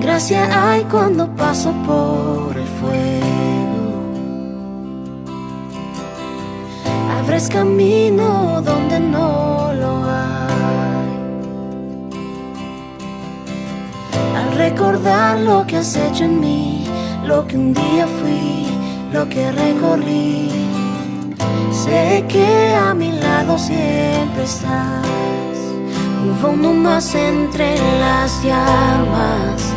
Gracia hay cuando paso por el fuego. Abres camino donde no lo hay. Al recordar lo que has hecho en mí, lo que un día fui, lo que recorrí, sé que a mi lado siempre estás. Hubo uno más entre las llamas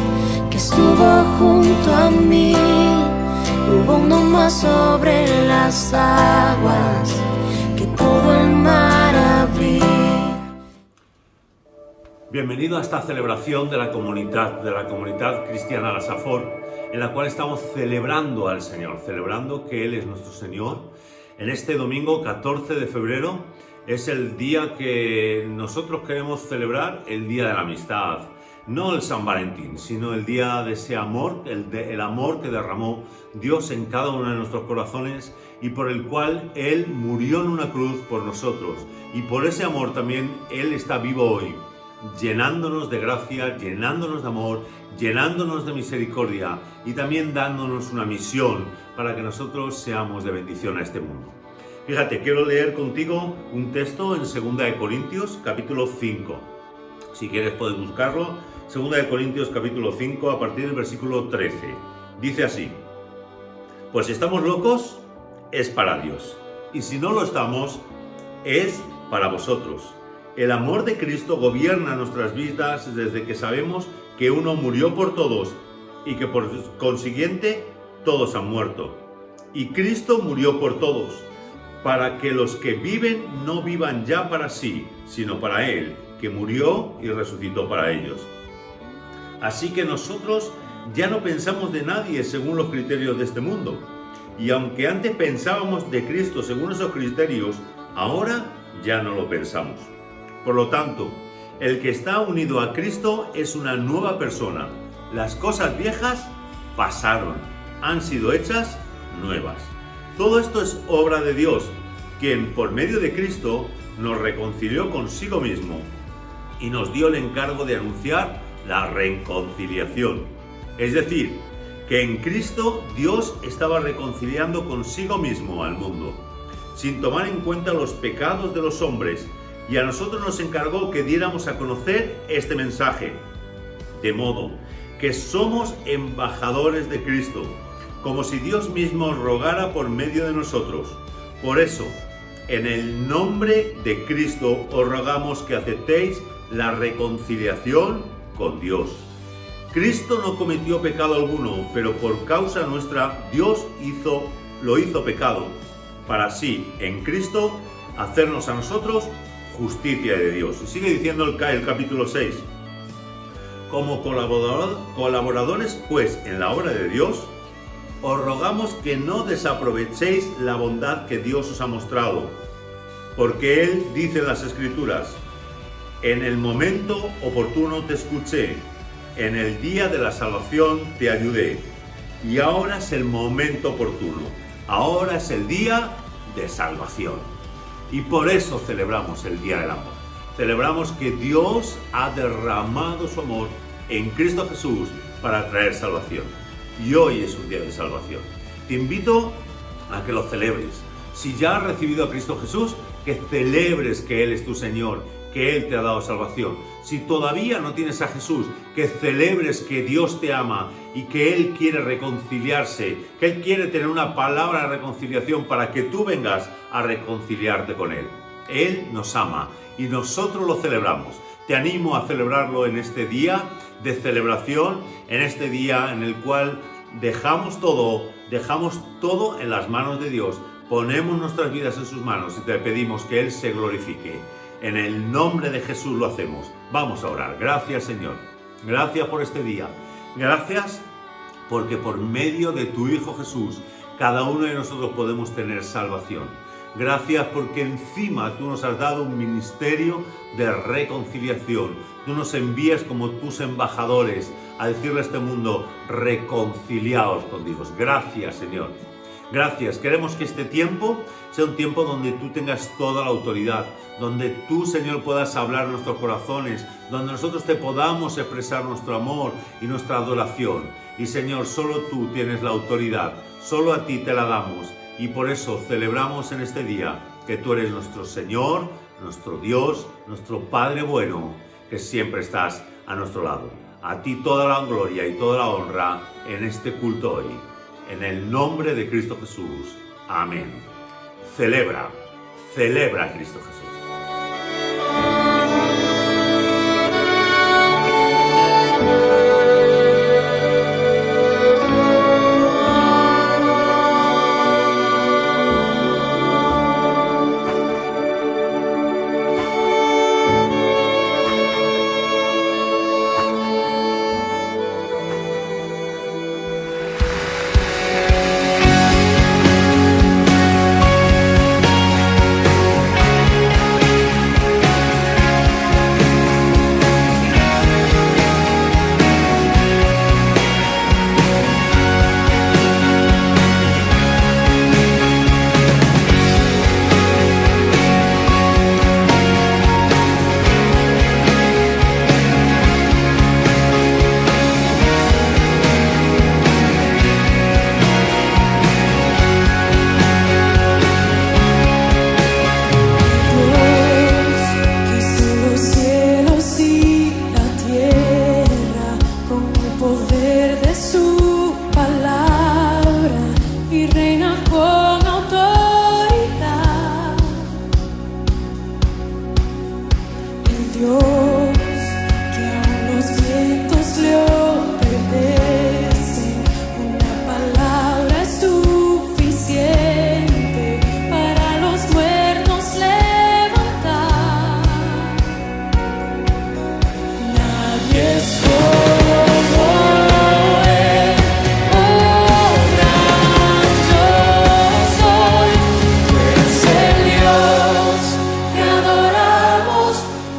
que estuvo junto a mí. Hubo uno más sobre las aguas que pudo el mar abrir. Bienvenido a esta celebración de la comunidad cristiana La Safor, en la cual estamos celebrando al Señor, celebrando que Él es nuestro Señor. En este domingo 14 de febrero es el día que nosotros queremos celebrar, el Día de la Amistad. No el San Valentín, sino el día de ese amor, el amor que derramó Dios en cada uno de nuestros corazones y por el cual Él murió en una cruz por nosotros. Y por ese amor también Él está vivo hoy, llenándonos de gracia, llenándonos de amor, llenándonos de misericordia y también dándonos una misión para que nosotros seamos de bendición a este mundo. Fíjate, quiero leer contigo un texto en 2 de Corintios, capítulo 5. Si quieres puedes buscarlo. 2 de Corintios, capítulo 5, a partir del versículo 13. Dice así: pues si estamos locos, es para Dios. Y si no lo estamos, es para vosotros. El amor de Cristo gobierna nuestras vidas desde que sabemos que uno murió por todos y que por consiguiente todos han muerto. Y Cristo murió por todos, para que los que viven no vivan ya para sí, sino para Él, que murió y resucitó para ellos. Así que nosotros ya no pensamos de nadie según los criterios de este mundo. Y aunque antes pensábamos de Cristo según esos criterios, ahora ya no lo pensamos. Por lo tanto, el que está unido a Cristo es una nueva persona. Las cosas viejas pasaron, han sido hechas nuevas. Todo esto es obra de Dios, quien por medio de Cristo nos reconcilió consigo mismo y nos dio el encargo de anunciar la reconciliación. Es decir, que en Cristo Dios estaba reconciliando consigo mismo al mundo, sin tomar en cuenta los pecados de los hombres, y a nosotros nos encargó que diéramos a conocer este mensaje, de modo que somos embajadores de Cristo, como si Dios mismo rogara por medio de nosotros. Por eso, en el nombre de Cristo os rogamos que aceptéis la reconciliación con Dios. Cristo no cometió pecado alguno, pero por causa nuestra Dios lo hizo pecado, para así en Cristo hacernos a nosotros justicia de Dios. Y sigue diciendo el capítulo 6. Como colaboradores, pues, en la obra de Dios, os rogamos que no desaprovechéis la bondad que Dios os ha mostrado, porque Él dice en las Escrituras: en el momento oportuno te escuché, en el día de la salvación te ayudé. Y ahora es el momento oportuno, ahora es el día de salvación. Y por eso celebramos el Día del Amor. Celebramos que Dios ha derramado su amor en Cristo Jesús para traer salvación. Y hoy es un día de salvación. Te invito a que lo celebres. Si ya has recibido a Cristo Jesús, que celebres que Él es tu Señor, que Él te ha dado salvación. Si todavía no tienes a Jesús, que celebres que Dios te ama y que Él quiere reconciliarse, que Él quiere tener una palabra de reconciliación para que tú vengas a reconciliarte con Él. Él nos ama y nosotros lo celebramos. Te animo a celebrarlo en este día de celebración, en este día en el cual dejamos todo en las manos de Dios, ponemos nuestras vidas en sus manos y te pedimos que Él se glorifique. En el nombre de Jesús lo hacemos. Vamos a orar. Gracias, Señor. Gracias por este día. Gracias porque por medio de tu Hijo Jesús, cada uno de nosotros podemos tener salvación. Gracias porque encima tú nos has dado un ministerio de reconciliación. Tú nos envías como tus embajadores a decirle a este mundo: reconciliaos con Dios. Gracias, Señor. Gracias. Queremos que este tiempo sea un tiempo donde tú tengas toda la autoridad, donde tú, Señor, puedas hablar en nuestros corazones, donde nosotros te podamos expresar nuestro amor y nuestra adoración. Y, Señor, solo tú tienes la autoridad, solo a ti te la damos. Y por eso celebramos en este día que tú eres nuestro Señor, nuestro Dios, nuestro Padre bueno, que siempre estás a nuestro lado. A ti toda la gloria y toda la honra en este culto hoy. En el nombre de Cristo Jesús. Amén. Celebra a Cristo Jesús.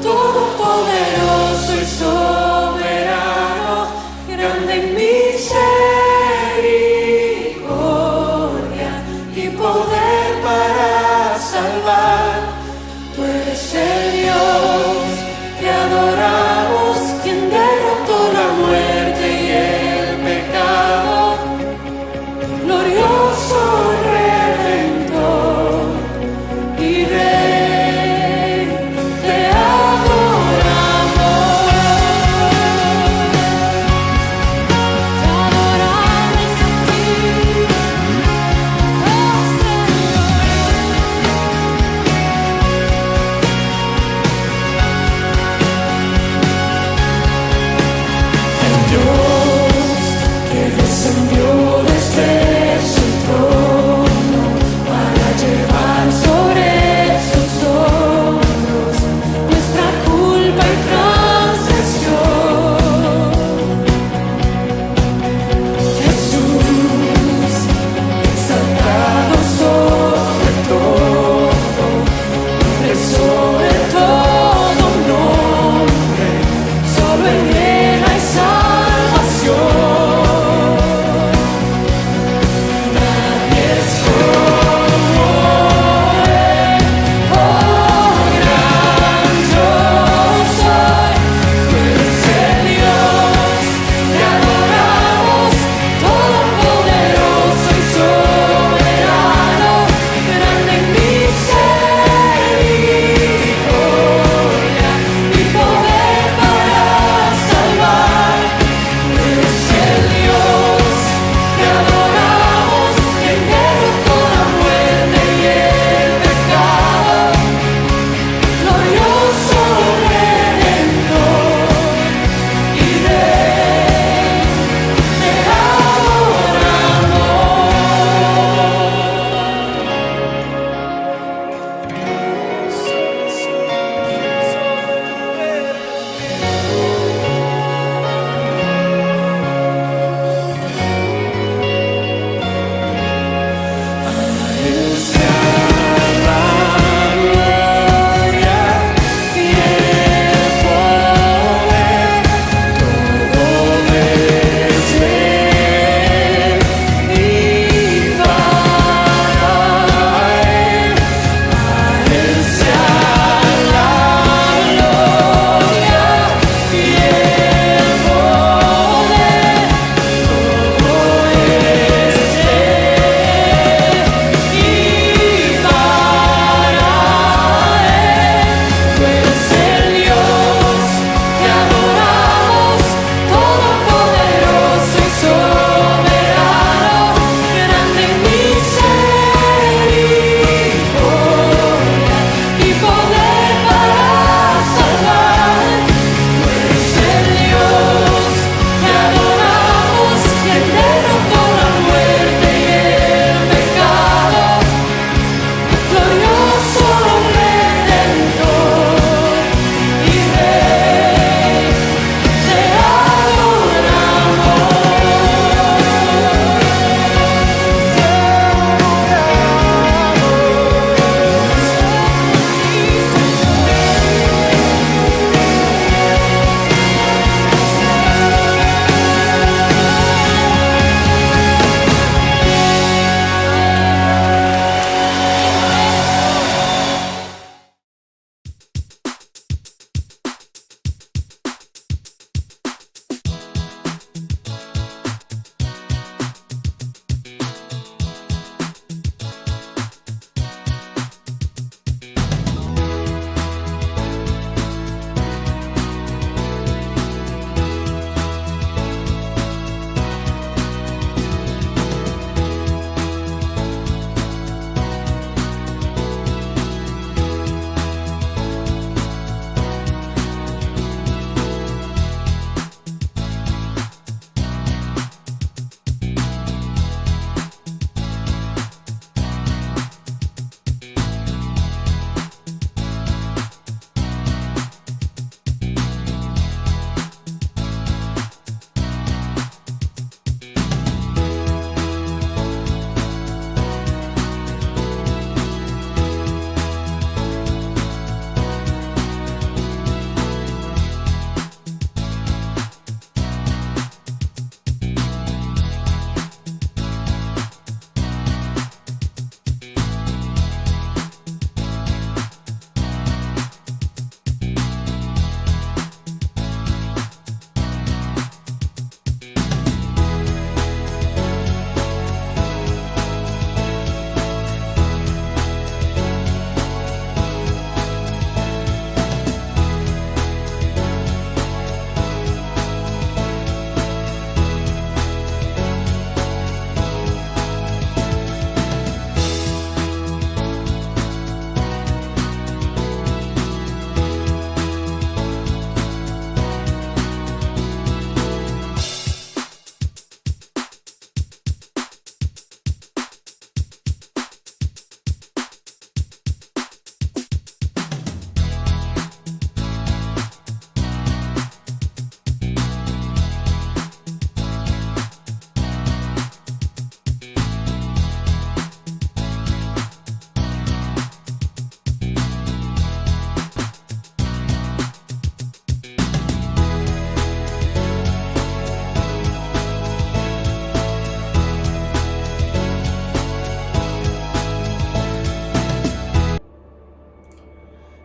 Todo poder.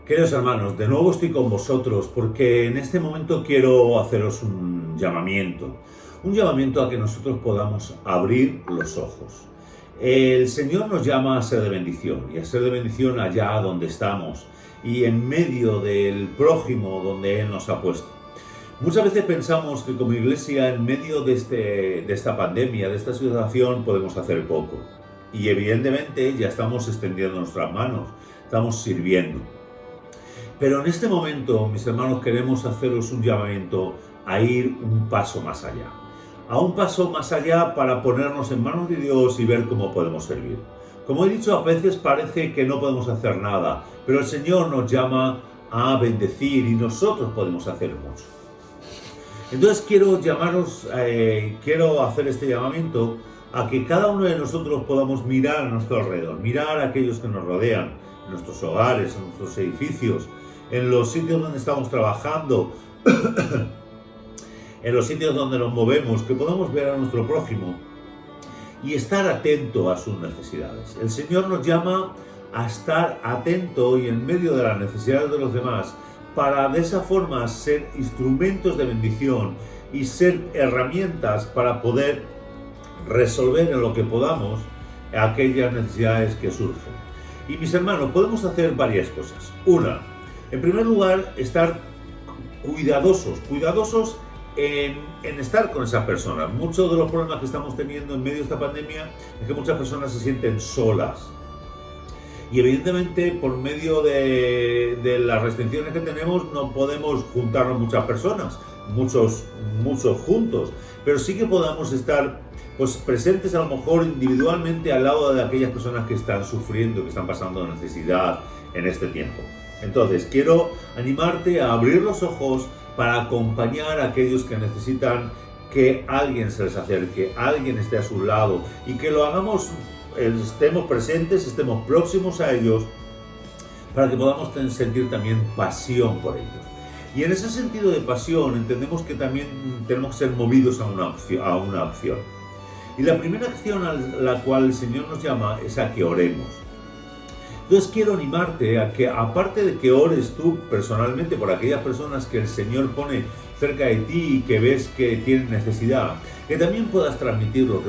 Queridos hermanos, de nuevo estoy con vosotros porque en este momento quiero haceros un llamamiento a que nosotros podamos abrir los ojos. El Señor nos llama a ser de bendición y a ser de bendición allá donde estamos y en medio del prójimo donde Él nos ha puesto. Muchas veces pensamos que como iglesia en medio de esta pandemia, de esta situación, podemos hacer poco. Y evidentemente ya estamos extendiendo nuestras manos, estamos sirviendo. Pero en este momento, mis hermanos, queremos haceros un llamamiento a ir un paso más allá. A un paso más allá para ponernos en manos de Dios y ver cómo podemos servir. Como he dicho, a veces parece que no podemos hacer nada, pero el Señor nos llama a bendecir y nosotros podemos hacer mucho. Entonces quiero hacer este llamamiento a que cada uno de nosotros podamos mirar a nuestro alrededor, mirar a aquellos que nos rodean, en nuestros hogares, en nuestros edificios, en los sitios donde estamos trabajando, en los sitios donde nos movemos, que podamos ver a nuestro prójimo y estar atento a sus necesidades. El Señor nos llama a estar atento y en medio de las necesidades de los demás, para de esa forma ser instrumentos de bendición y ser herramientas para poder resolver en lo que podamos aquellas necesidades que surgen. Y mis hermanos, podemos hacer varias cosas. Una, en primer lugar, estar cuidadosos en estar con esa persona. Muchos de los problemas que estamos teniendo en medio de esta pandemia es que muchas personas se sienten solas. Y evidentemente, por medio de las restricciones que tenemos, no podemos juntarnos muchas personas, muchos juntos. Pero sí que podamos estar presentes a lo mejor individualmente al lado de aquellas personas que están sufriendo, que están pasando necesidad en este tiempo. Entonces, quiero animarte a abrir los ojos para acompañar a aquellos que necesitan que alguien se les acerque, alguien esté a su lado y que lo hagamos, estemos presentes, estemos próximos a ellos para que podamos sentir también pasión por ellos. Y en ese sentido de pasión entendemos que también tenemos que ser movidos a una acción. Y la primera acción a la cual el Señor nos llama es a que oremos. Entonces quiero animarte a que, aparte de que ores tú personalmente por aquellas personas que el Señor pone cerca de ti y que ves que tienen necesidad, que también puedas transmitirlo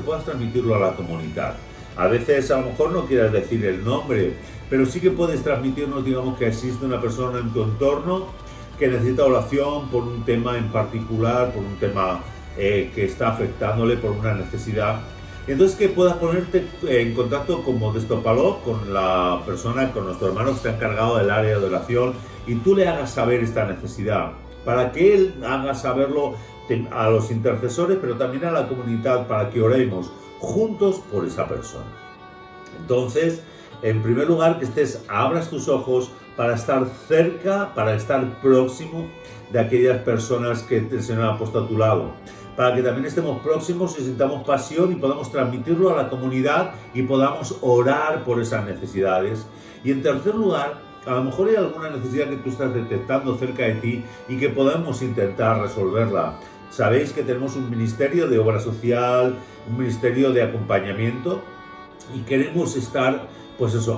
a la comunidad. A veces a lo mejor no quieras decir el nombre, pero sí que puedes transmitirnos, digamos, que existe una persona en tu entorno que necesita oración por un tema en particular, por un tema que está afectándole, por una necesidad. Entonces que puedas ponerte en contacto con Modesto Palop, con la persona, con nuestro hermano que está encargado del área de oración, y tú le hagas saber esta necesidad, para que él haga saberlo a los intercesores, pero también a la comunidad, para que oremos juntos por esa persona. Entonces, en primer lugar, que abras tus ojos para estar cerca, para estar próximo de aquellas personas que el Señor ha puesto a tu lado, para que también estemos próximos y sintamos pasión y podamos transmitirlo a la comunidad y podamos orar por esas necesidades. Y en tercer lugar, a lo mejor hay alguna necesidad que tú estás detectando cerca de ti y que podamos intentar resolverla. Sabéis que tenemos un ministerio de obra social, un ministerio de acompañamiento y queremos estar,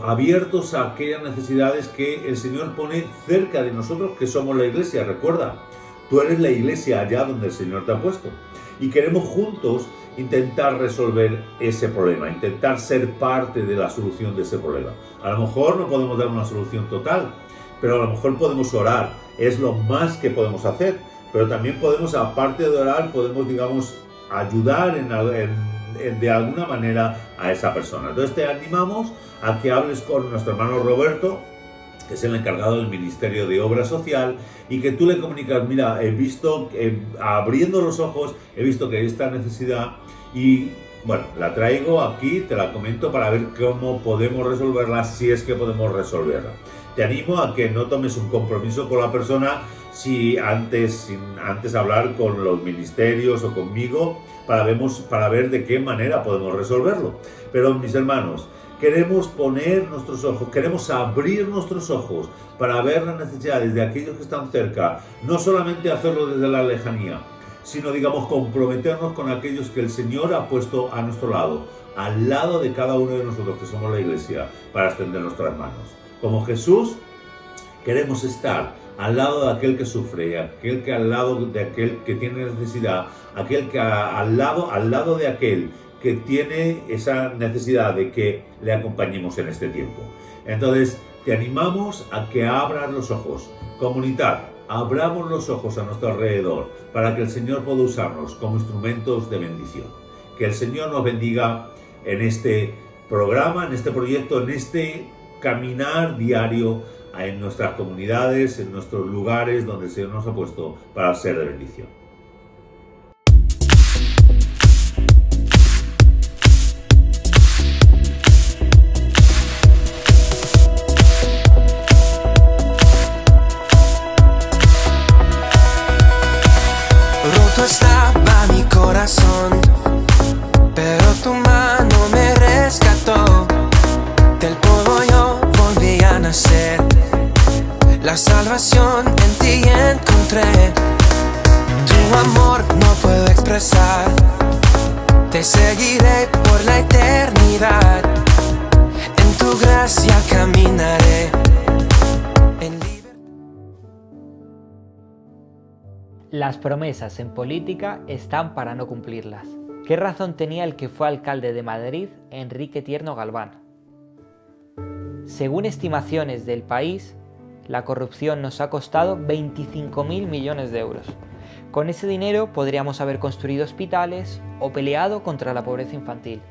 abiertos a aquellas necesidades que el Señor pone cerca de nosotros, que somos la iglesia. Recuerda, tú eres la iglesia allá donde el Señor te ha puesto. Y queremos juntos intentar resolver ese problema, intentar ser parte de la solución de ese problema. A lo mejor no podemos dar una solución total, pero a lo mejor podemos orar. Es lo más que podemos hacer. Pero también podemos, aparte de orar, podemos, ayudar de alguna manera a esa persona. Entonces te animamos a que hables con nuestro hermano Roberto, que es el encargado del Ministerio de Obra Social, y que tú le comunicas: mira, he visto, abriendo los ojos, he visto que hay esta necesidad y, la traigo aquí, te la comento para ver cómo podemos resolverla, si es que podemos resolverla. Te animo a que no tomes un compromiso con la persona sin antes hablar con los ministerios o conmigo para ver de qué manera podemos resolverlo. Pero mis hermanos, queremos poner nuestros ojos, queremos abrir nuestros ojos para ver las necesidades de aquellos que están cerca, no solamente hacerlo desde la lejanía, sino comprometernos con aquellos que el Señor ha puesto a nuestro lado, al lado de cada uno de nosotros que somos la iglesia, para extender nuestras manos. Como Jesús Queremos estar al lado de aquel que sufre, al lado de aquel que tiene necesidad, al lado de aquel que tiene esa necesidad de que le acompañemos en este tiempo. Entonces, te animamos a que abras los ojos. Comunidad, abramos los ojos a nuestro alrededor para que el Señor pueda usarnos como instrumentos de bendición. Que el Señor nos bendiga en este programa, en este proyecto, en este caminar diario en nuestras comunidades, en nuestros lugares donde el Señor nos ha puesto para ser de bendición. Roto estaba mi corazón, pero tu mano me rescató. Del polvo yo volví a nacer. La salvación en ti encontré. Tu amor no puedo expresar. Te seguiré por la eternidad. En tu gracia caminaré. Las promesas en política están para no cumplirlas. ¿Qué razón tenía el que fue alcalde de Madrid, Enrique Tierno Galván? Según estimaciones del país, la corrupción nos ha costado 25.000 millones de euros. Con ese dinero podríamos haber construido hospitales o peleado contra la pobreza infantil.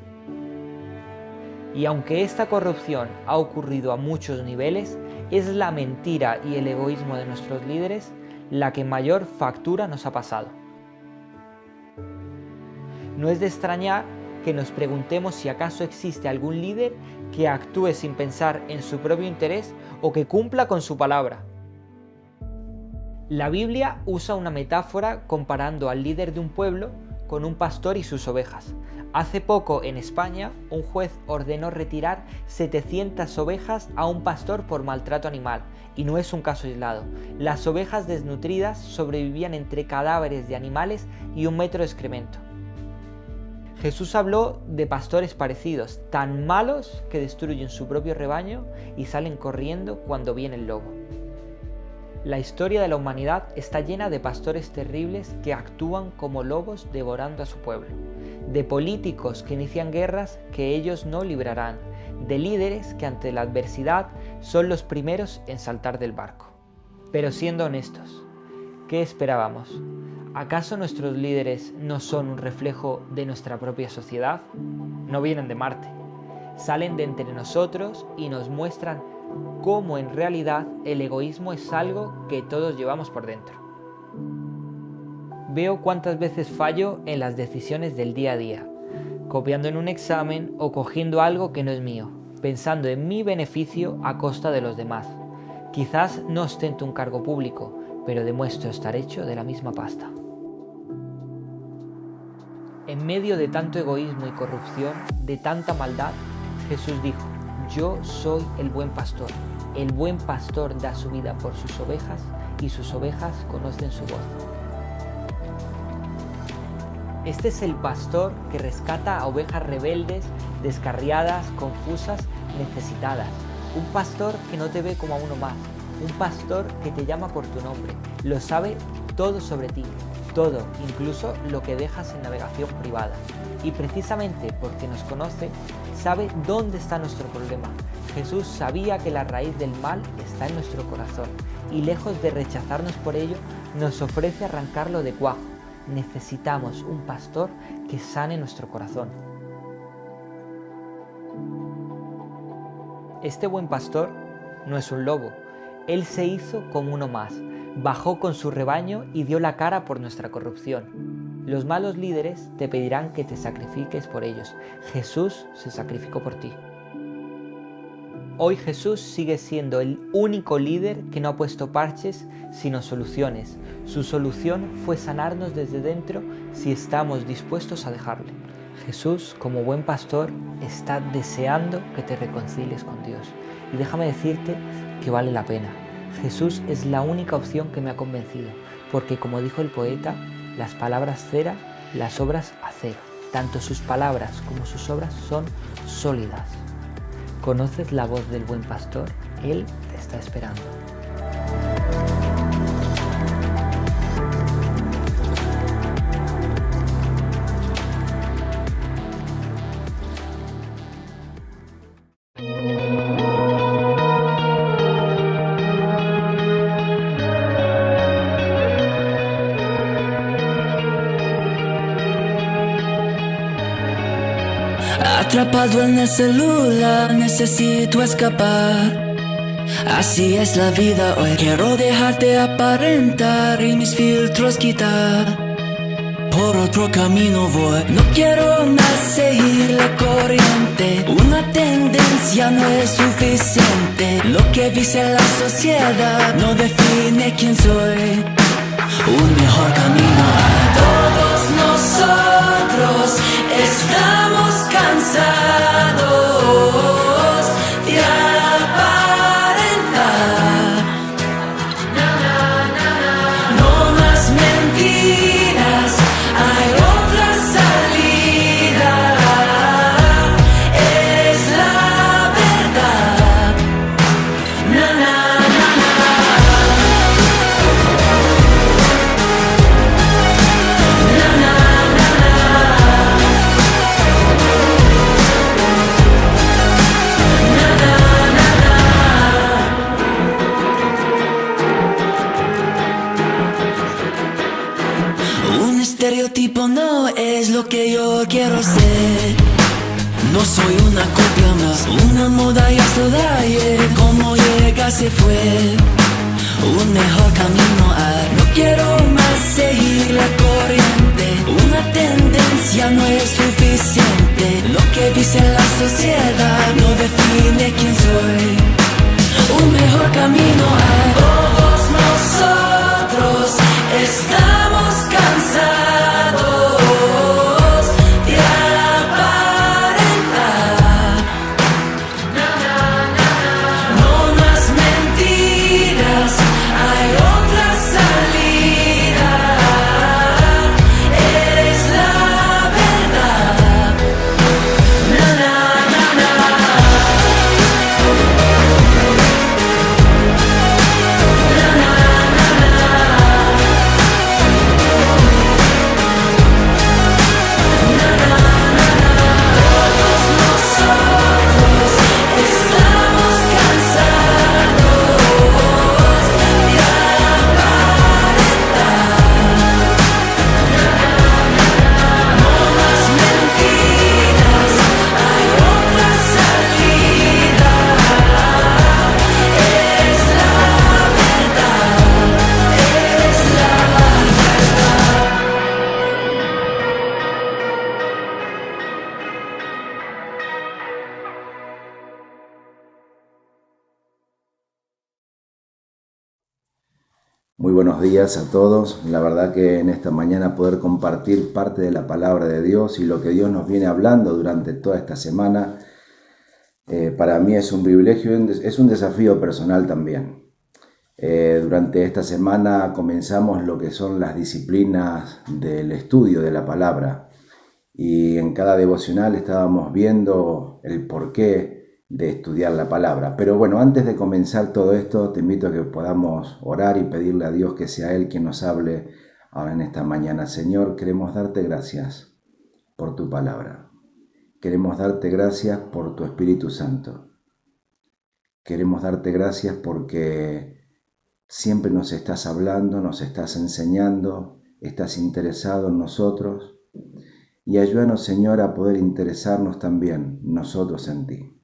Y aunque esta corrupción ha ocurrido a muchos niveles, es la mentira y el egoísmo de nuestros líderes la que mayor factura nos ha pasado. No es de extrañar que nos preguntemos si acaso existe algún líder que actúe sin pensar en su propio interés o que cumpla con su palabra. La Biblia usa una metáfora comparando al líder de un pueblo con un pastor y sus ovejas. Hace poco en España, un juez ordenó retirar 700 ovejas a un pastor por maltrato animal, y no es un caso aislado. Las ovejas desnutridas sobrevivían entre cadáveres de animales y 1 metro de excremento. Jesús habló de pastores parecidos, tan malos que destruyen su propio rebaño y salen corriendo cuando viene el lobo. La historia de la humanidad está llena de pastores terribles que actúan como lobos devorando a su pueblo, de políticos que inician guerras que ellos no librarán, de líderes que ante la adversidad son los primeros en saltar del barco. Pero siendo honestos, ¿qué esperábamos? ¿Acaso nuestros líderes no son un reflejo de nuestra propia sociedad? No vienen de Marte, salen de entre nosotros y nos muestran cómo en realidad el egoísmo es algo que todos llevamos por dentro. Veo cuántas veces fallo en las decisiones del día a día, copiando en un examen o cogiendo algo que no es mío, pensando en mi beneficio a costa de los demás. Quizás no ostento un cargo público, pero demuestro estar hecho de la misma pasta. En medio de tanto egoísmo y corrupción, de tanta maldad, Jesús dijo: yo soy el buen pastor. El buen pastor da su vida por sus ovejas y sus ovejas conocen su voz. Este es el pastor que rescata a ovejas rebeldes, descarriadas, confusas, necesitadas. Un pastor que no te ve como a uno más. Un pastor que te llama por tu nombre. Lo sabe todo sobre ti. Todo, incluso lo que dejas en navegación privada. Y precisamente porque nos conoce, sabe dónde está nuestro problema. Jesús sabía que la raíz del mal está en nuestro corazón y lejos de rechazarnos por ello, nos ofrece arrancarlo de cuajo. Necesitamos un pastor que sane nuestro corazón. Este buen pastor no es un lobo. Él se hizo como uno más, bajó con su rebaño y dio la cara por nuestra corrupción. Los malos líderes te pedirán que te sacrifiques por ellos. Jesús se sacrificó por ti. Hoy Jesús sigue siendo el único líder que no ha puesto parches, sino soluciones. Su solución fue sanarnos desde dentro si estamos dispuestos a dejarle. Jesús, como buen pastor, está deseando que te reconcilies con Dios. Y déjame decirte que vale la pena. Jesús es la única opción que me ha convencido, porque como dijo el poeta, las palabras cera, las obras acero. Tanto sus palabras como sus obras son sólidas. ¿Conoces la voz del buen pastor? Él te está esperando. Atrapado en el celular, necesito escapar. Así es la vida hoy. Quiero dejarte aparentar y mis filtros quitar. Por otro camino voy. No quiero más seguir la corriente. Una tendencia no es suficiente. Lo que dice la sociedad no define quién soy. Un mejor camino hay. Todos nosotros estamos cansados de aparentar. No más mentiras, hay otra salida. Es la verdad. Na, na, na, na. Na, na, na, na. Na, na, na, na. Un estereotipo no es lo que yo quiero ser. No soy una copia más, una moda ya se da ayer. Como llega se fue. Un mejor camino hay. No quiero más seguir la corriente. Una tendencia no es suficiente. Lo que dice la sociedad no define quién soy. Un mejor camino hay. Todos nosotros estamos cansados de aparentar. No más mentiras, hay otra salida. Es la verdad. Na, na, na, na. Na, na, na, na. Na, na, na, na. Todos nosotros estamos cansados de aparentar. No más mentiras, hay otra salida. Es la verdad, es la verdad. Muy buenos días a todos. La verdad que en esta mañana poder compartir parte de la palabra de Dios y lo que Dios nos viene hablando durante toda esta semana, para mí es un privilegio, es un desafío personal también. Durante esta semana comenzamos lo que son las disciplinas del estudio de la palabra y en cada devocional estábamos viendo el porqué de estudiar la palabra. Pero bueno, antes de comenzar todo esto, te invito a que podamos orar y pedirle a Dios que sea Él quien nos hable ahora en esta mañana. Señor, queremos darte gracias por tu palabra. Queremos darte gracias por tu Espíritu Santo. Queremos darte gracias porque siempre nos estás hablando, nos estás enseñando, estás interesado en nosotros. Y ayúdanos, Señor, a poder interesarnos también nosotros en ti.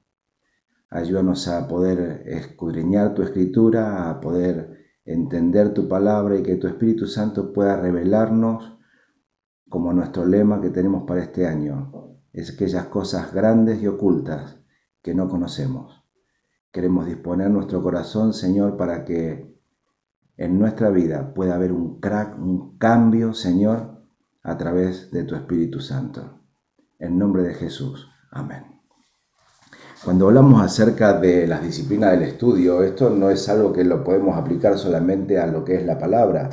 Ayúdanos a poder escudriñar tu escritura, a poder entender tu palabra y que tu Espíritu Santo pueda revelarnos como nuestro lema que tenemos para este año. Es aquellas cosas grandes y ocultas que no conocemos. Queremos disponer nuestro corazón, Señor, para que en nuestra vida pueda haber un cambio, Señor, a través de tu Espíritu Santo. En nombre de Jesús. Amén. Cuando hablamos acerca de las disciplinas del estudio, esto no es algo que lo podemos aplicar solamente a lo que es la palabra.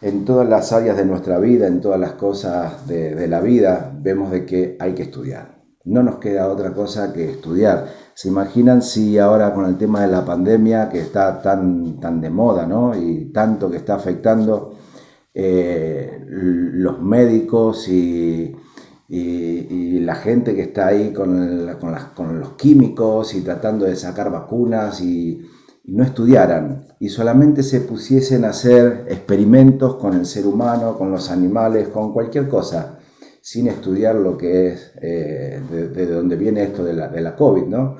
En todas las áreas de nuestra vida, en todas las cosas de la vida, vemos de que hay que estudiar. No nos queda otra cosa que estudiar. ¿Se imaginan si ahora con el tema de la pandemia que está tan de moda, ¿no? Y tanto que está afectando los médicos y la gente que está ahí con los químicos y tratando de sacar vacunas y no estudiaran y solamente se pusiesen a hacer experimentos con el ser humano, con los animales, con cualquier cosa, sin estudiar lo que es, de dónde viene esto de la COVID, ¿no?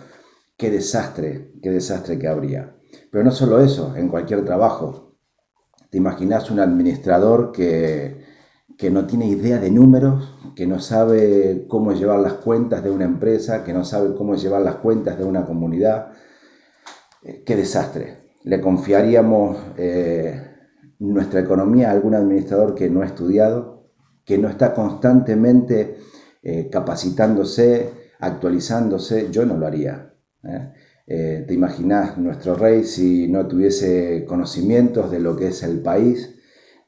Qué desastre que habría. Pero no solo eso, en cualquier trabajo. ¿Te imaginas un administrador que no tiene idea de números, que no sabe cómo llevar las cuentas de una empresa, que no sabe cómo llevar las cuentas de una comunidad? ¡Qué desastre! ¿Le confiaríamos nuestra economía a algún administrador que no ha estudiado, que no está constantemente capacitándose, actualizándose? Yo no lo haría. ¿Te imaginas nuestro rey si no tuviese conocimientos de lo que es el país,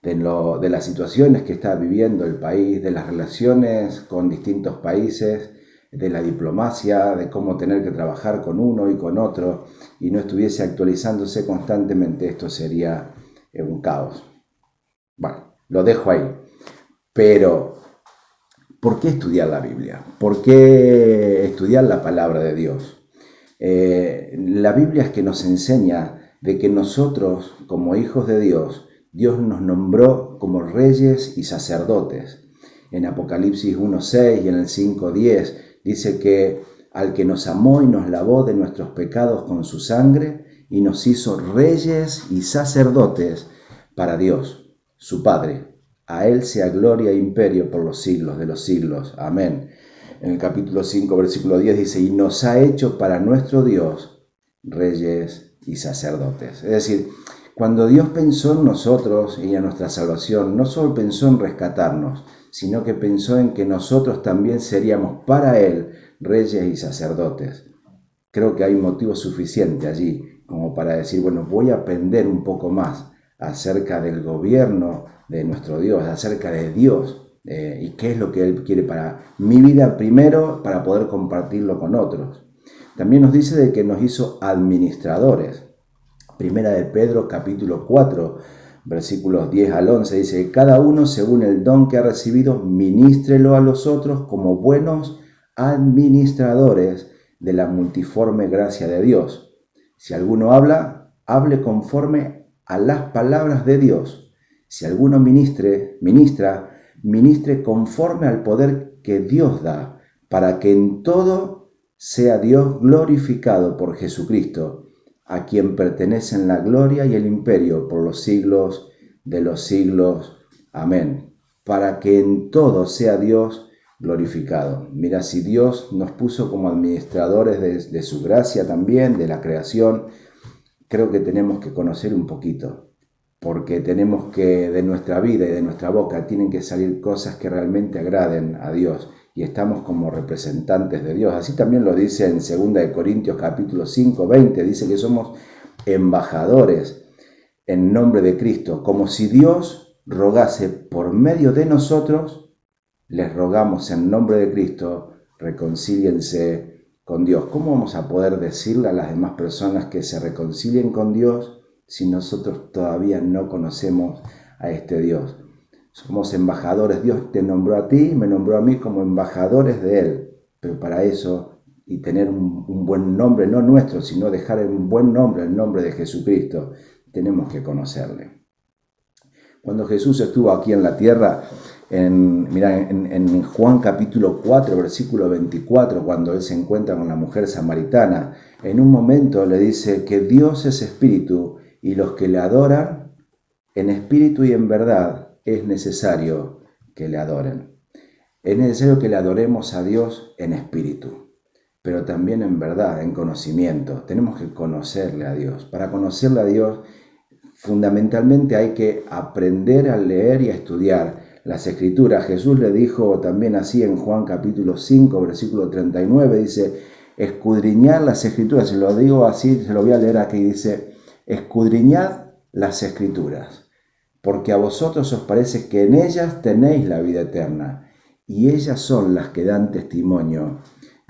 de las situaciones que está viviendo el país, de las relaciones con distintos países, de la diplomacia, de cómo tener que trabajar con uno y con otro, y no estuviese actualizándose constantemente? Esto sería un caos. Bueno, lo dejo ahí. Pero, ¿por qué estudiar la Biblia? ¿Por qué estudiar la palabra de Dios? La Biblia es que nos enseña de que nosotros, como hijos de Dios, Dios nos nombró como reyes y sacerdotes. En Apocalipsis 1:6 y en el 5:10 dice que al que nos amó y nos lavó de nuestros pecados con su sangre y nos hizo reyes y sacerdotes para Dios, su Padre. A Él sea gloria e imperio por los siglos de los siglos. Amén. En el capítulo 5, versículo 10 dice, y nos ha hecho para nuestro Dios reyes y sacerdotes. Es decir, cuando Dios pensó en nosotros y en nuestra salvación, no solo pensó en rescatarnos, sino que pensó en que nosotros también seríamos para Él reyes y sacerdotes. Creo que hay motivo suficiente allí como para decir, bueno, voy a aprender un poco más acerca del gobierno de nuestro Dios, acerca de Dios. Y qué es lo que Él quiere para mi vida primero, para poder compartirlo con otros. También nos dice de que nos hizo administradores. Primera de Pedro, capítulo 4, versículos 10 al 11, dice que cada uno, según el don que ha recibido, ministrelo a los otros como buenos administradores de la multiforme gracia de Dios. Si alguno habla, hable conforme a las palabras de Dios. Si alguno ministra conforme al poder que Dios da, para que en todo sea Dios glorificado por Jesucristo, a quien pertenecen la gloria y el imperio por los siglos de los siglos. Amén. Para que en todo sea Dios glorificado. Mira, si Dios nos puso como administradores de su gracia también, de la creación, creo que tenemos que conocer un poquito, porque tenemos que, de nuestra vida y de nuestra boca, tienen que salir cosas que realmente agraden a Dios, y estamos como representantes de Dios. Así también lo dice en 2 Corintios capítulo 5, 20, dice que somos embajadores en nombre de Cristo, como si Dios rogase por medio de nosotros. Les rogamos en nombre de Cristo, reconcíliense con Dios. ¿Cómo vamos a poder decirle a las demás personas que se reconcilien con Dios si nosotros todavía no conocemos a este Dios? Somos embajadores. Dios te nombró a ti, me nombró a mí como embajadores de Él. Pero para eso, y tener un buen nombre, no nuestro, sino dejar un buen nombre, el nombre de Jesucristo, tenemos que conocerle. Cuando Jesús estuvo aquí en la tierra, en Juan capítulo 4, versículo 24, cuando Él se encuentra con la mujer samaritana, en un momento le dice que Dios es espíritu y los que le adoran en espíritu y en verdad es necesario que le adoren. Es necesario que le adoremos a Dios en espíritu, pero también en verdad, en conocimiento. Tenemos que conocerle a Dios. Para conocerle a Dios, fundamentalmente hay que aprender a leer y a estudiar las Escrituras. Jesús le dijo también así en Juan capítulo 5, versículo 39, dice, escudriñad las Escrituras. Se lo digo así, se lo voy a leer aquí, dice, escudriñad las Escrituras, porque a vosotros os parece que en ellas tenéis la vida eterna, y ellas son las que dan testimonio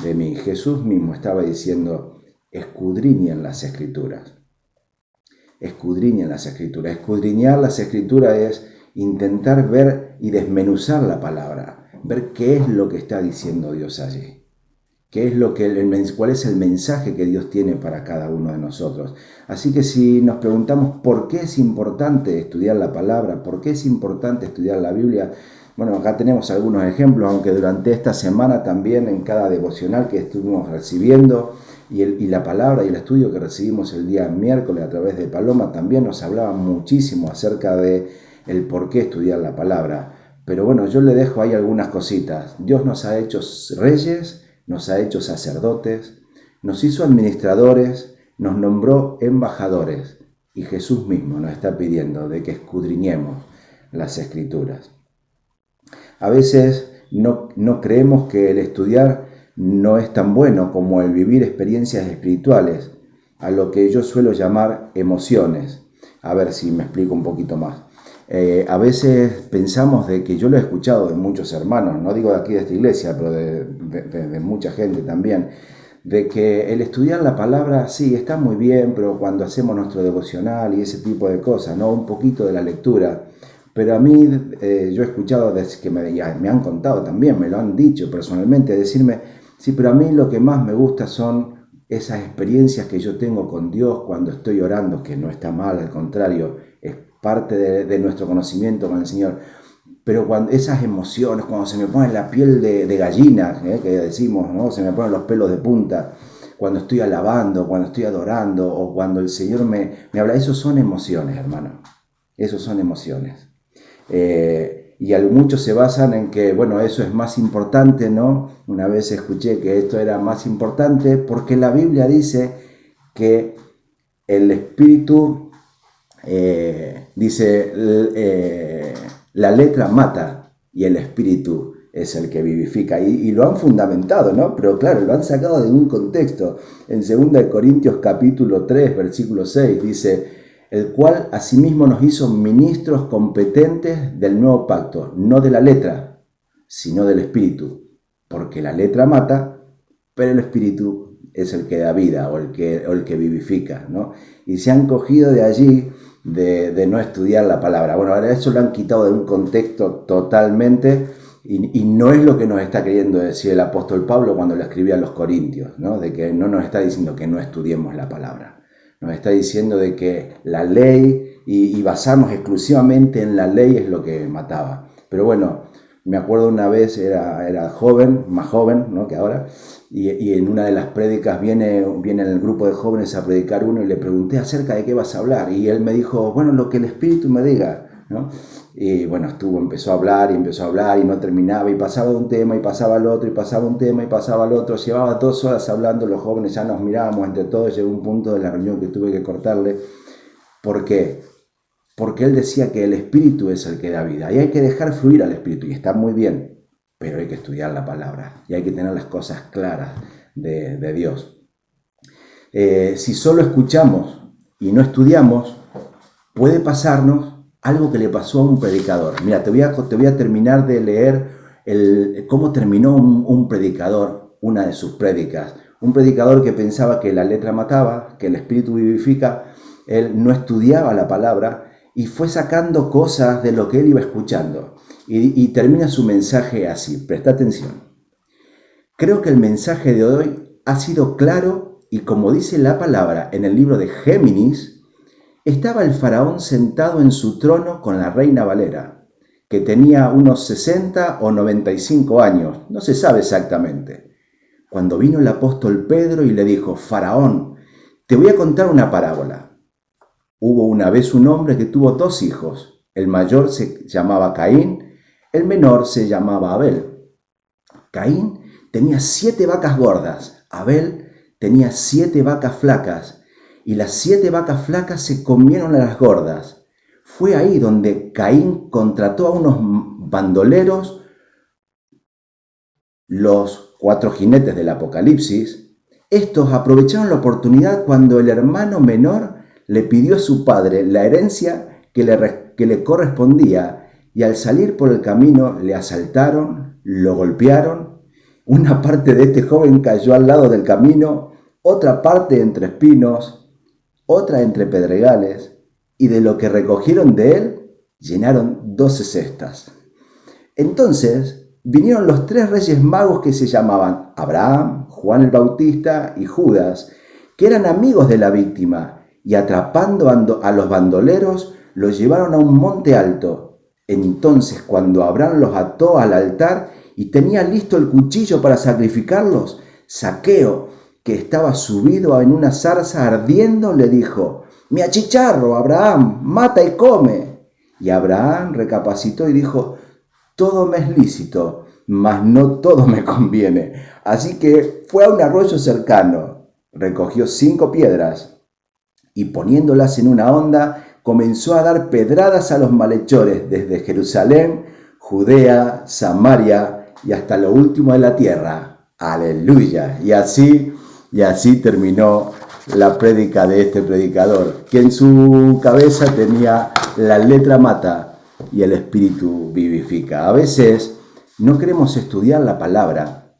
de mí. Jesús mismo estaba diciendo, escudriñen las Escrituras. Escudriñen las Escrituras. Escudriñar las Escrituras es intentar ver y desmenuzar la palabra, ver qué es lo que está diciendo Dios allí. ¿Cuál es el mensaje que Dios tiene para cada uno de nosotros? Así que si nos preguntamos por qué es importante estudiar la palabra, por qué es importante estudiar la Biblia, Bueno, acá tenemos algunos ejemplos, aunque durante esta semana también en cada devocional que estuvimos recibiendo y la palabra y el estudio que recibimos el día miércoles a través de Paloma también nos hablaba muchísimo acerca de el por qué estudiar la palabra. Pero bueno, yo le dejo ahí algunas cositas. Dios nos ha hecho reyes, nos ha hecho sacerdotes, nos hizo administradores, nos nombró embajadores. Y Jesús mismo nos está pidiendo de que escudriñemos las Escrituras. A veces no creemos que el estudiar no es tan bueno como el vivir experiencias espirituales, a lo que yo suelo llamar emociones. A ver si me explico un poquito más. A veces pensamos de que yo lo he escuchado de muchos hermanos, no digo de aquí de esta iglesia, pero de mucha gente también, de que el estudiar la palabra sí está muy bien, pero cuando hacemos nuestro devocional y ese tipo de cosas, ¿no? Un poquito de la lectura. Pero a mí yo he escuchado que me han contado también, me lo han dicho personalmente, decirme, sí, pero a mí lo que más me gusta son esas experiencias que yo tengo con Dios cuando estoy orando, que no está mal, al contrario, es parte de nuestro conocimiento con el Señor. Pero cuando esas emociones, cuando se me pone la piel de gallina, que decimos, ¿no? Se me ponen los pelos de punta, cuando estoy alabando, cuando estoy adorando, o cuando el Señor me habla, esos son emociones, hermano, esos son emociones. Y muchos se basan en que, bueno, eso es más importante, ¿no? Una vez escuché que esto era más importante porque la Biblia dice que el Espíritu, la letra mata y el Espíritu es el que vivifica. Y lo han fundamentado, ¿no? Pero claro, lo han sacado de un contexto. En 2 Corintios capítulo 3, versículo 6, dice: el cual asimismo nos hizo ministros competentes del nuevo pacto, no de la letra, sino del Espíritu. Porque la letra mata, pero el Espíritu es el que da vida o el que vivifica, ¿no? Y se han cogido de allí de no estudiar la palabra. Bueno, ahora eso lo han quitado de un contexto totalmente y no es lo que nos está queriendo decir el apóstol Pablo cuando le escribía a los Corintios, ¿no? De que no nos está diciendo que no estudiemos la palabra. Nos está diciendo de que la ley y basarnos exclusivamente en la ley es lo que mataba. Pero bueno, me acuerdo una vez, era joven, más joven, ¿no? que ahora, y en una de las prédicas viene en el grupo de jóvenes a predicar uno y le pregunté acerca de qué vas a hablar. Y él me dijo, bueno, lo que el Espíritu me diga, ¿no? Y bueno, empezó a hablar y no terminaba, y pasaba de un tema y pasaba al otro, y pasaba un tema y pasaba al otro. Llevaba 2 horas hablando, los jóvenes ya nos mirábamos entre todos. Llegó un punto de la reunión que tuve que cortarle. ¿Por qué? Porque él decía que el Espíritu es el que da vida, y hay que dejar fluir al Espíritu, y está muy bien, pero hay que estudiar la palabra, y hay que tener las cosas claras de Dios. Si solo escuchamos y no estudiamos, puede pasarnos algo que le pasó a un predicador. Mira, te voy a terminar de leer cómo terminó un predicador, una de sus prédicas. Un predicador que pensaba que la letra mataba, que el Espíritu vivifica. Él no estudiaba la palabra y fue sacando cosas de lo que él iba escuchando. Y termina su mensaje así. Presta atención. Creo que el mensaje de hoy ha sido claro y, como dice la palabra en el libro de Géminis, estaba el faraón sentado en su trono con la reina Valera, que tenía unos 60 o 95 años, no se sabe exactamente. Cuando vino el apóstol Pedro y le dijo: Faraón, te voy a contar una parábola. Hubo una vez un hombre que tuvo 2 hijos. El mayor se llamaba Caín, el menor se llamaba Abel. Caín tenía 7 vacas gordas, Abel tenía 7 vacas flacas, y las 7 vacas flacas se comieron a las gordas. Fue ahí donde Caín contrató a unos bandoleros, los 4 jinetes del Apocalipsis. Estos aprovecharon la oportunidad cuando el hermano menor le pidió a su padre la herencia que le correspondía, y al salir por el camino le asaltaron, lo golpearon. Una parte de este joven cayó al lado del camino, otra parte entre espinos, otra entre pedregales, y de lo que recogieron de él llenaron 12 cestas. Entonces vinieron los 3 reyes magos que se llamaban Abraham, Juan el Bautista y Judas, que eran amigos de la víctima, y atrapando a los bandoleros los llevaron a un monte alto. Entonces, cuando Abraham los ató al altar y tenía listo el cuchillo para sacrificarlos, Zaqueo, que estaba subido en una zarza ardiendo, le dijo: «Me achicharro, Abraham, mata y come». Y Abraham recapacitó y dijo: «Todo me es lícito, mas no todo me conviene». Así que fue a un arroyo cercano, recogió 5 piedras y poniéndolas en una honda, comenzó a dar pedradas a los malhechores desde Jerusalén, Judea, Samaria y hasta lo último de la tierra. ¡Aleluya! Y así terminó la prédica de este predicador, que en su cabeza tenía: la letra mata y el espíritu vivifica. A veces no queremos estudiar la palabra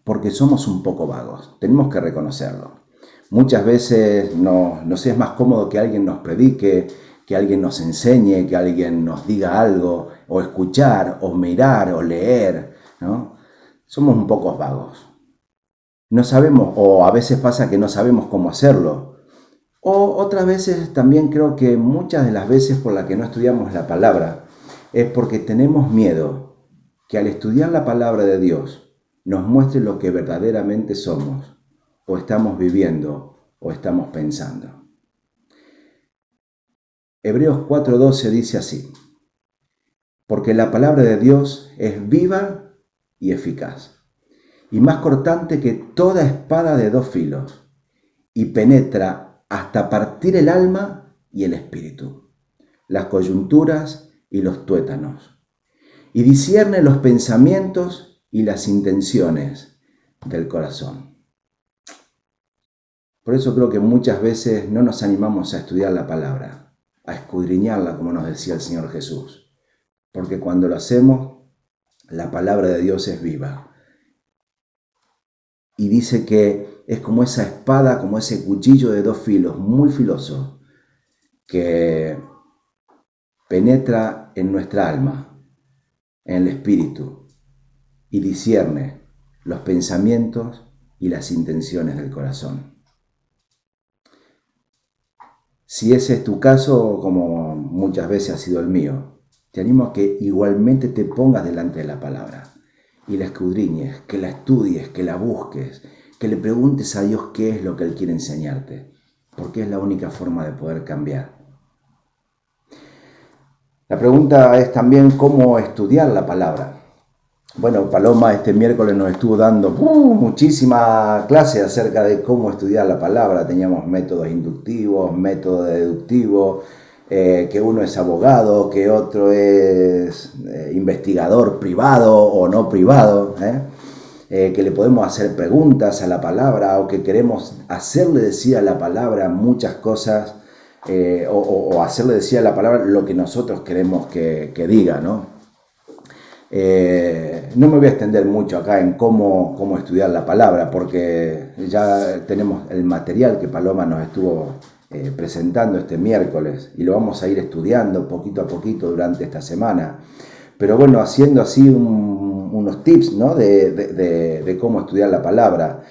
porque somos un poco vagos, tenemos que reconocerlo. Muchas veces nos es más cómodo que alguien nos predique, que alguien nos enseñe, que alguien nos diga algo, o escuchar, o mirar, o leer, ¿no? Somos un poco vagos. No sabemos, o a veces pasa que no sabemos cómo hacerlo. O otras veces también creo que muchas de las veces por las que no estudiamos la palabra es porque tenemos miedo que al estudiar la palabra de Dios nos muestre lo que verdaderamente somos, o estamos viviendo, o estamos pensando. Hebreos 4:12 dice así: porque la palabra de Dios es viva y eficaz, y más cortante que toda espada de 2 filos, y penetra hasta partir el alma y el espíritu, las coyunturas y los tuétanos, y discierne los pensamientos y las intenciones del corazón. Por eso creo que muchas veces no nos animamos a estudiar la palabra, a escudriñarla, como nos decía el Señor Jesús. Porque cuando lo hacemos, la palabra de Dios es viva. Y dice que es como esa espada, como ese cuchillo de 2 filos, muy filoso, que penetra en nuestra alma, en el espíritu, y discierne los pensamientos y las intenciones del corazón. Si ese es tu caso, como muchas veces ha sido el mío, te animo a que igualmente te pongas delante de la palabra y la escudriñes, que la estudies, que la busques, que le preguntes a Dios qué es lo que Él quiere enseñarte, porque es la única forma de poder cambiar. La pregunta es también cómo estudiar la palabra. Bueno, Paloma este miércoles nos estuvo dando muchísima clase acerca de cómo estudiar la palabra. Teníamos métodos inductivos, método deductivo, que uno es abogado, que otro es investigador privado o no privado, que le podemos hacer preguntas a la palabra o que queremos hacerle decir a la palabra muchas cosas o hacerle decir a la palabra lo que nosotros queremos que diga, ¿no? No me voy a extender mucho acá en cómo estudiar la palabra, porque ya tenemos el material que Paloma nos estuvo presentando este miércoles y lo vamos a ir estudiando poquito a poquito durante esta semana. Pero bueno, haciendo así unos tips, ¿no? de cómo estudiar la palabra.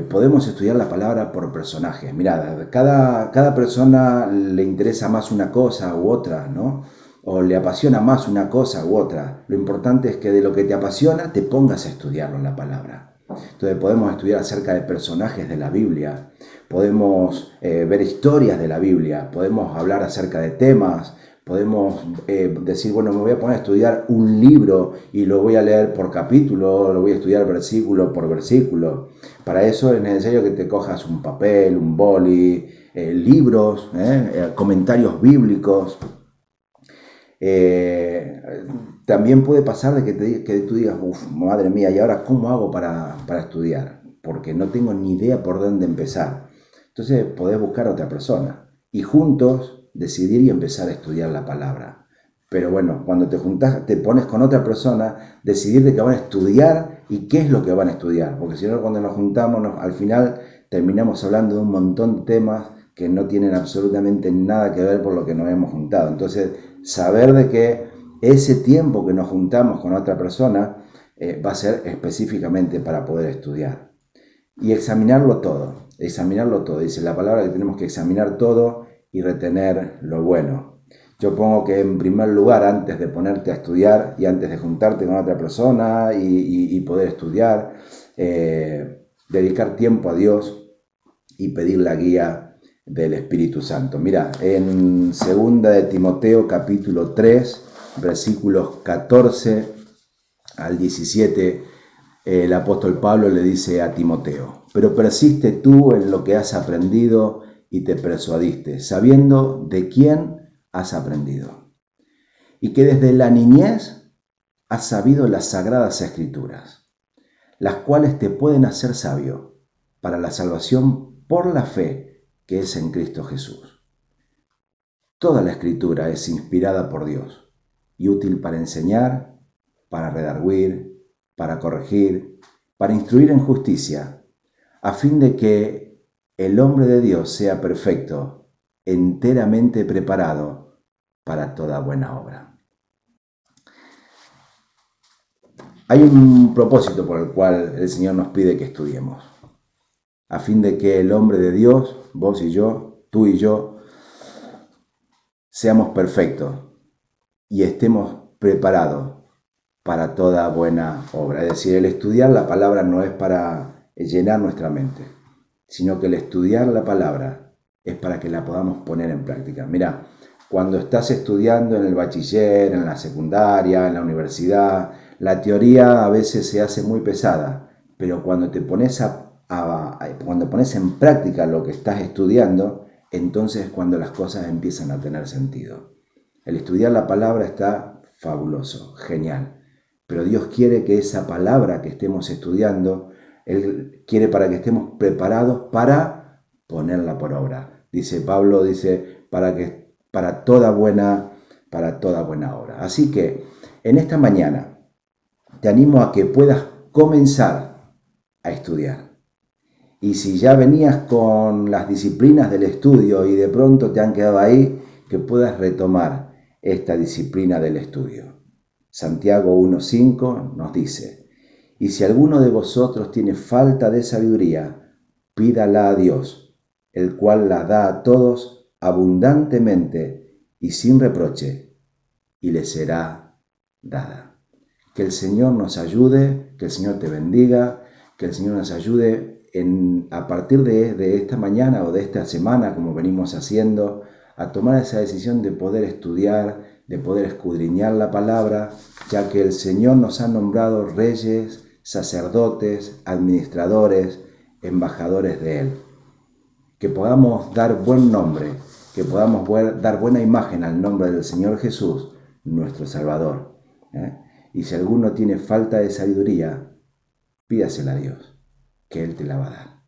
Podemos estudiar la palabra por personajes. Mirad, cada persona le interesa más una cosa u otra, ¿no? O le apasiona más una cosa u otra. Lo importante es que de lo que te apasiona te pongas a estudiarlo en la palabra. Entonces podemos estudiar acerca de personajes de la Biblia, podemos ver historias de la Biblia, podemos hablar acerca de temas, podemos decir, bueno, me voy a poner a estudiar un libro y lo voy a leer por capítulo, lo voy a estudiar versículo por versículo. Para eso es necesario que te cojas un papel, un boli, libros, comentarios bíblicos. También puede pasar de que tú digas, madre mía, ¿y ahora cómo hago para estudiar? Porque no tengo ni idea por dónde empezar. Entonces podés buscar a otra persona y juntos decidir y empezar a estudiar la palabra. Pero bueno, cuando te pones con otra persona, decidir de qué van a estudiar y qué es lo que van a estudiar. Porque si no, cuando nos juntamos, al final terminamos hablando de un montón de temas que no tienen absolutamente nada que ver por lo que nos hemos juntado. Entonces, saber de que ese tiempo que nos juntamos con otra persona va a ser específicamente para poder estudiar. Y examinarlo todo. Dice la palabra que tenemos que examinar todo y retener lo bueno. Yo pongo que en primer lugar, antes de ponerte a estudiar y antes de juntarte con otra persona y poder estudiar, dedicar tiempo a Dios y pedir la guía del Espíritu Santo. Mira, en 2 de Timoteo capítulo 3, versículos 14 al 17, el apóstol Pablo le dice a Timoteo: pero persiste tú en lo que has aprendido y te persuadiste, sabiendo de quién has aprendido, y que desde la niñez has sabido las sagradas escrituras, las cuales te pueden hacer sabio para la salvación por la fe que es en Cristo Jesús. Toda la escritura es inspirada por Dios y útil para enseñar, para redarguir, para corregir, para instruir en justicia, a fin de que el hombre de Dios sea perfecto, enteramente preparado para toda buena obra. Hay un propósito por el cual el Señor nos pide que estudiemos, a fin de que el hombre de Dios, vos y yo, tú y yo, seamos perfectos y estemos preparados para toda buena obra. Es decir, el estudiar la palabra no es para llenar nuestra mente, sino que el estudiar la palabra es para que la podamos poner en práctica. Mira, cuando estás estudiando en el bachiller, en la secundaria, en la universidad, la teoría a veces se hace muy pesada, pero cuando te pones cuando pones en práctica lo que estás estudiando, entonces es cuando las cosas empiezan a tener sentido. El estudiar la palabra está fabuloso, genial, pero Dios quiere que esa palabra que estemos estudiando, Él quiere para que estemos preparados para ponerla por obra. Dice Pablo, para toda buena obra. Así que en esta mañana te animo a que puedas comenzar a estudiar. Y si ya venías con las disciplinas del estudio y de pronto te han quedado ahí, que puedas retomar esta disciplina del estudio. Santiago 1:5 nos dice: y si alguno de vosotros tiene falta de sabiduría, pídala a Dios, el cual la da a todos abundantemente y sin reproche, y le será dada. Que el Señor nos ayude, que el Señor te bendiga, que el Señor nos ayude a partir de esta mañana o de esta semana, como venimos haciendo, a tomar esa decisión de poder estudiar, de poder escudriñar la palabra, ya que el Señor nos ha nombrado reyes, sacerdotes, administradores, embajadores de Él. Que podamos dar buen nombre, que podamos dar buena imagen al nombre del Señor Jesús, nuestro Salvador. Y si alguno tiene falta de sabiduría, pídasela a Dios, que Él te la va a dar.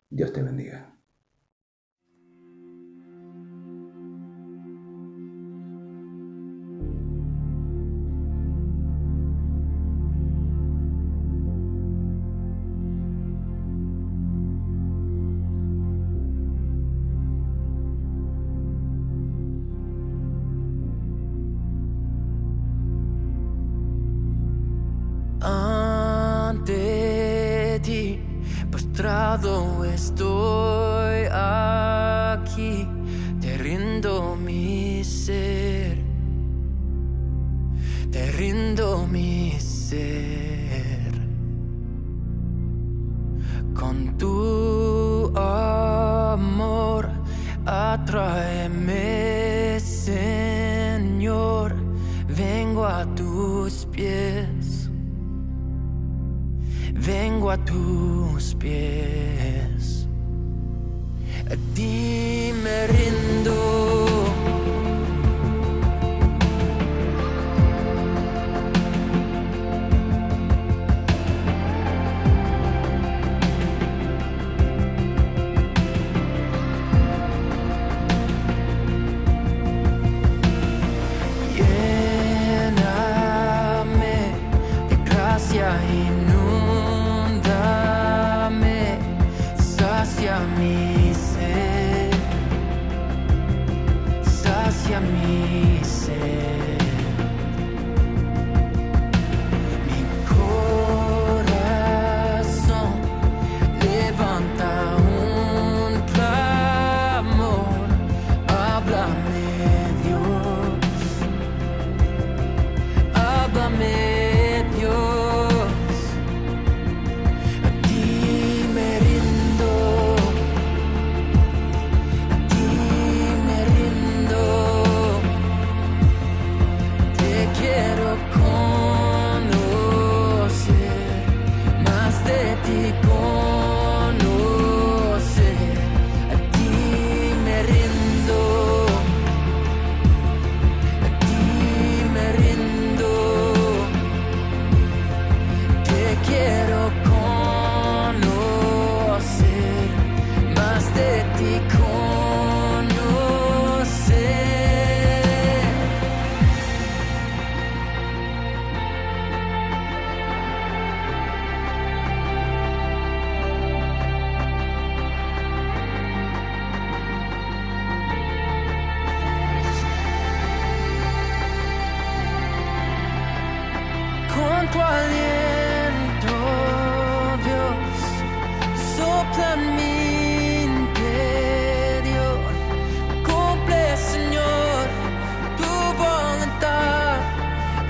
Dios te bendiga. Ante ti, postrado estoy aquí, te rindo mi ser, te rindo mi ser. Con tu amor, atráeme, Señor, vengo a tus pies. Vengo a tus pies, a ti me rindo. Lléname de gracia y sacia mi ser, tu aliento, Dios, sopla en mi interior. Cumple, Señor, tu voluntad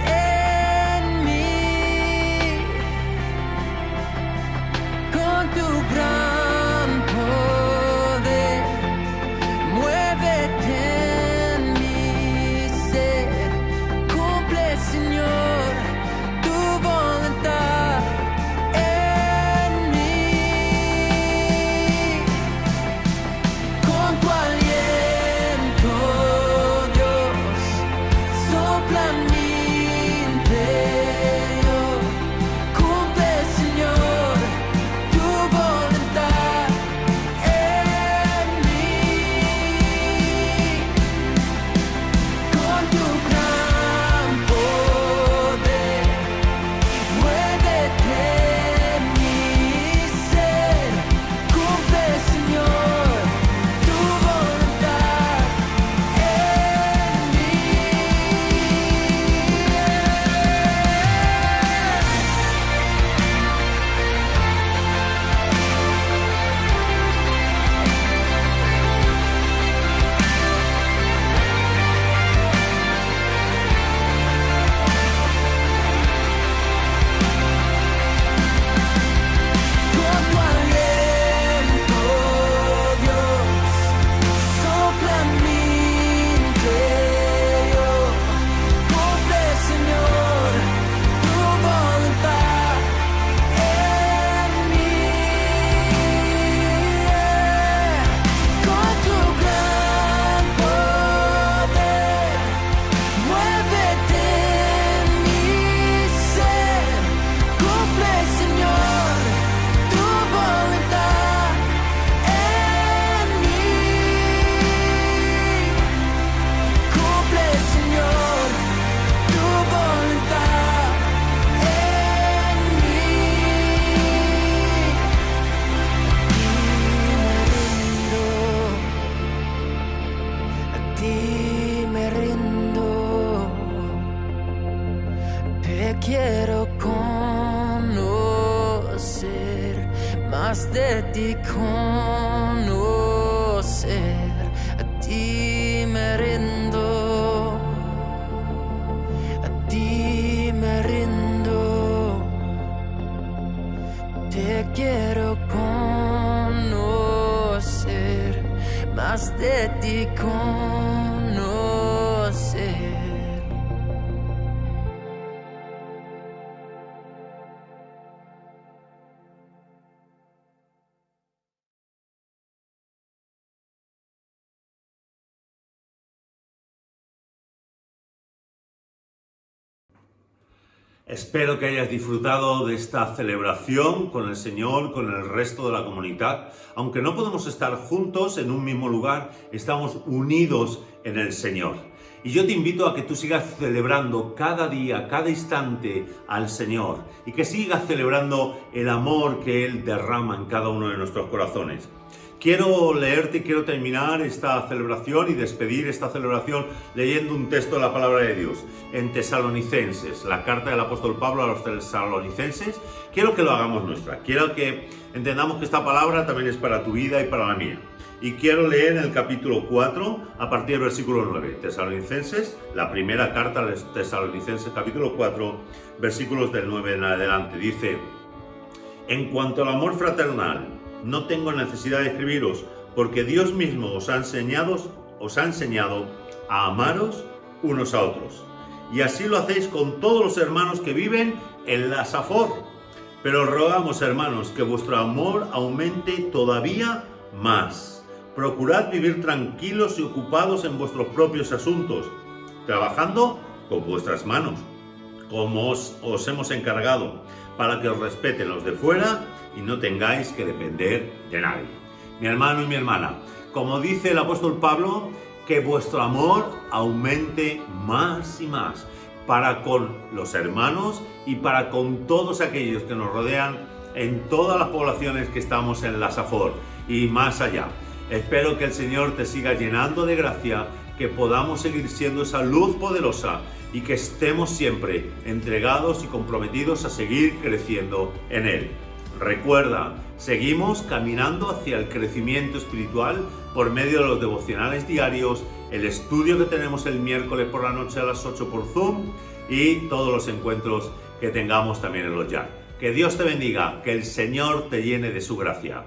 en mí. Con tu gran poder, muévete en mi ser. Cumple, Señor, tu voluntad en mí. Con tu aliento, Dios, sopla en mi interior. Cumple, Señor, tu voluntad en mí. Con tu gran poder, muévete en mi ser. Cumple, Señor, tu voluntad en mí. Con tu aliento, Dios, sopla en mi interior. Cumple, Señor, tu voluntad en mí. Con tu gran poder, muévete en mi ser. Cumple, Señor, tu voluntad en mí. Cumple, Señor, tu voluntad en mí. A ti me rindo, te quiero conocer, más de ti conocer. A ti me rindo, a ti me rindo, te quiero conocer, más de ti conocer. Espero que hayas disfrutado de esta celebración con el Señor, con el resto de la comunidad. Aunque no podemos estar juntos en un mismo lugar, estamos unidos en el Señor. Y yo te invito a que tú sigas celebrando cada día, cada instante al Señor y que sigas celebrando el amor que Él derrama en cada uno de nuestros corazones. Quiero leerte, quiero terminar esta celebración y despedir esta celebración leyendo un texto de la palabra de Dios en Tesalonicenses, la carta del apóstol Pablo a los tesalonicenses. Quiero que lo hagamos nuestra, quiero que entendamos que esta palabra también es para tu vida y para la mía. Y quiero leer en el capítulo 4, a partir del versículo 9, Tesalonicenses, la primera carta a los Tesalonicenses, capítulo 4, versículos del 9 en adelante. Dice: en cuanto al amor fraternal, no tengo necesidad de escribiros, porque Dios mismo os ha enseñado a amaros unos a otros. Y así lo hacéis con todos los hermanos que viven en la Safor. Pero rogamos, hermanos, que vuestro amor aumente todavía más. Procurad vivir tranquilos y ocupados en vuestros propios asuntos, trabajando con vuestras manos, como os hemos encargado, para que os respeten los de fuera y no tengáis que depender de nadie. Mi hermano y mi hermana, como dice el apóstol Pablo, que vuestro amor aumente más y más para con los hermanos y para con todos aquellos que nos rodean en todas las poblaciones que estamos en la Safor y más allá. Espero que el Señor te siga llenando de gracia, que podamos seguir siendo esa luz poderosa y que estemos siempre entregados y comprometidos a seguir creciendo en Él. Recuerda, seguimos caminando hacia el crecimiento espiritual por medio de los devocionales diarios, el estudio que tenemos el miércoles por la noche a las 8 por Zoom y todos los encuentros que tengamos también en los Jack. Que Dios te bendiga, que el Señor te llene de su gracia.